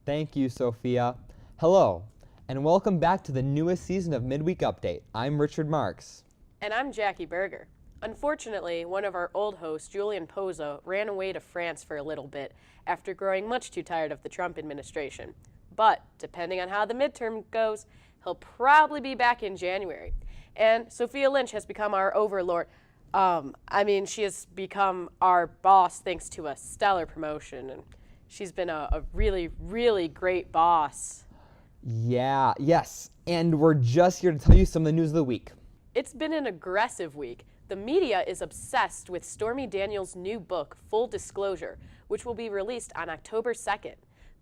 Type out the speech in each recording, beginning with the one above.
Thank you, Sophia. Hello, and welcome back to the newest season of Midweek Update. I'm Richard Marks. And I'm Jackie Berger. Unfortunately, one of our old hosts, Julian Pozo, ran away to France for a little bit after growing much too tired of the Trump administration. But, depending on how the midterm goes, he'll probably be back in January. And Sophia Lynch has become our overlord. She has become our boss thanks to a stellar promotion, and she's been a really, really great boss. Yes, and we're just here to tell you some of the news of the week. It's been an aggressive week. The media is obsessed with Stormy Daniels' new book, Full Disclosure, which will be released on October 2nd.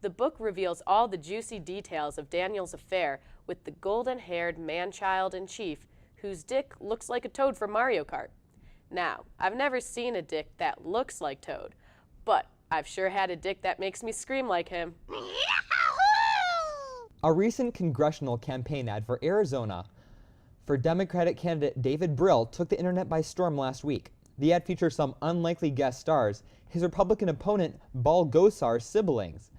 The book reveals all the juicy details of Daniels' affair with the golden-haired man-child-in-chief whose dick looks like a Toad from Mario Kart. Now, I've never seen a dick that looks like Toad, but I've sure had a dick that makes me scream like him. A recent congressional campaign ad for Arizona for Democratic candidate David Brill took the internet by storm last week. The ad features some unlikely guest stars, his Republican opponent, Bal Gosar's siblings.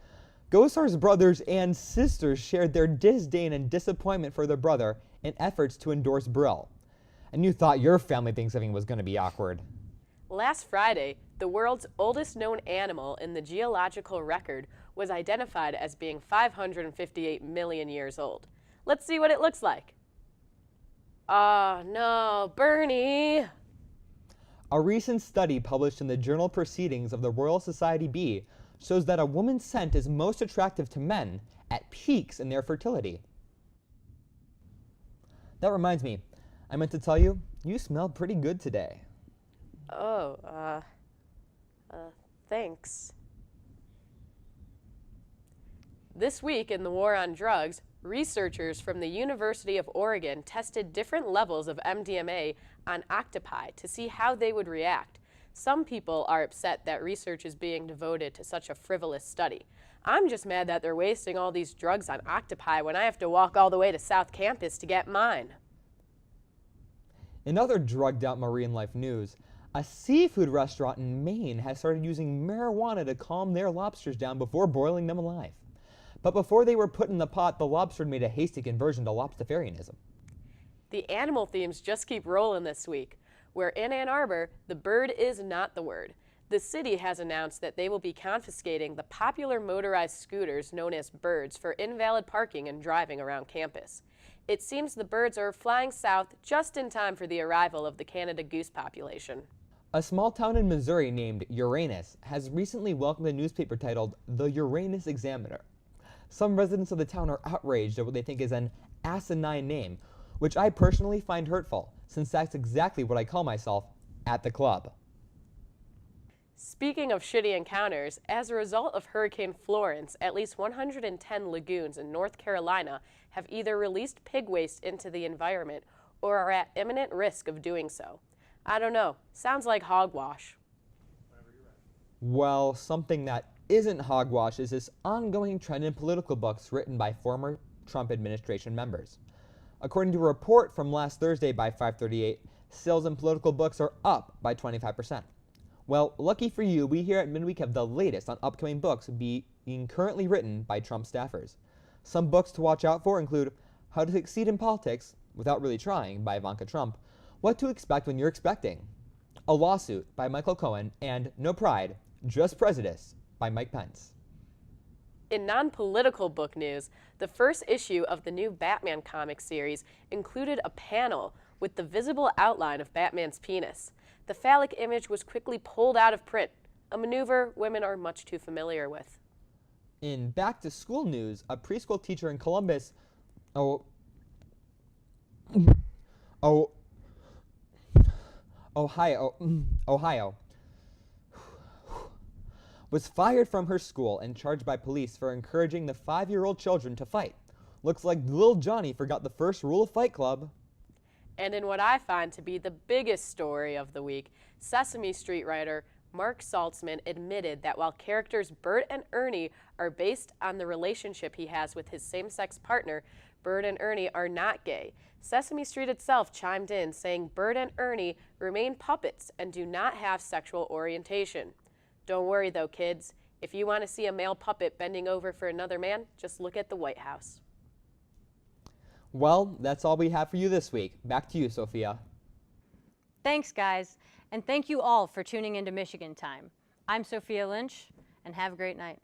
Gosar's brothers and sisters shared their disdain and disappointment for their brother in efforts to endorse Brill. And you thought your family Thanksgiving was going to be awkward. Last Friday, the world's oldest known animal in the geological record was identified as being 558 million years old. Let's see what it looks like. Oh no, Bernie! A recent study published in the journal Proceedings of the Royal Society B shows that a woman's scent is most attractive to men at peaks in their fertility. That reminds me, I meant to tell you, you smell pretty good today. Thanks. This week in the war on drugs, researchers from the University of Oregon tested different levels of MDMA on octopi to see how they would react. Some people are upset that research is being devoted to such a frivolous study. I'm just mad that they're wasting all these drugs on octopi when I have to walk all the way to South Campus to get mine. In other drugged-out marine life news, a seafood restaurant in Maine has started using marijuana to calm their lobsters down before boiling them alive. But before they were put in the pot, the lobster made a hasty conversion to lobstafarianism. The animal themes just keep rolling this week. Where in Ann Arbor, the bird is not the word. The city has announced that they will be confiscating the popular motorized scooters known as birds for invalid parking and driving around campus. It seems the birds are flying south just in time for the arrival of the Canada goose population. A small town in Missouri named Uranus has recently welcomed a newspaper titled The Uranus Examiner. Some residents of the town are outraged at what they think is an asinine name, which I personally find hurtful, since that's exactly what I call myself at the club. Speaking of shitty encounters, as a result of Hurricane Florence, at least 110 lagoons in North Carolina have either released pig waste into the environment or are at imminent risk of doing so. I don't know, sounds like hogwash. Well, something that isn't hogwash is this ongoing trend in political books written by former Trump administration members. According to a report from last Thursday by 538, sales in political books are up by 25%. Well, lucky for you, we here at Midweek have the latest on upcoming books being currently written by Trump staffers. Some books to watch out for include How to Succeed in Politics Without Really Trying by Ivanka Trump, What to Expect When You're Expecting, A Lawsuit by Michael Cohen, and No Pride, Just Prejudice by Mike Pence. In non-political book news, the first issue of the new Batman comic series included a panel with the visible outline of Batman's penis. The phallic image was quickly pulled out of print, a maneuver women are much too familiar with. In back-to-school news, a preschool teacher in Columbus, Ohio, was fired from her school and charged by police for encouraging the 5-year-old children to fight. Looks like little Johnny forgot the first rule of Fight Club. And in what I find to be the biggest story of the week, Sesame Street writer Mark Saltzman admitted that while characters Bert and Ernie are based on the relationship he has with his same-sex partner, Bert and Ernie are not gay. Sesame Street itself chimed in, saying Bert and Ernie remain puppets and do not have sexual orientation. Don't worry though, kids. If you want to see a male puppet bending over for another man, just look at the White House. Well, that's all we have for you this week. Back to you, Sophia. Thanks, guys, and thank you all for tuning into Michigan Time. I'm Sophia Lynch, and have a great night.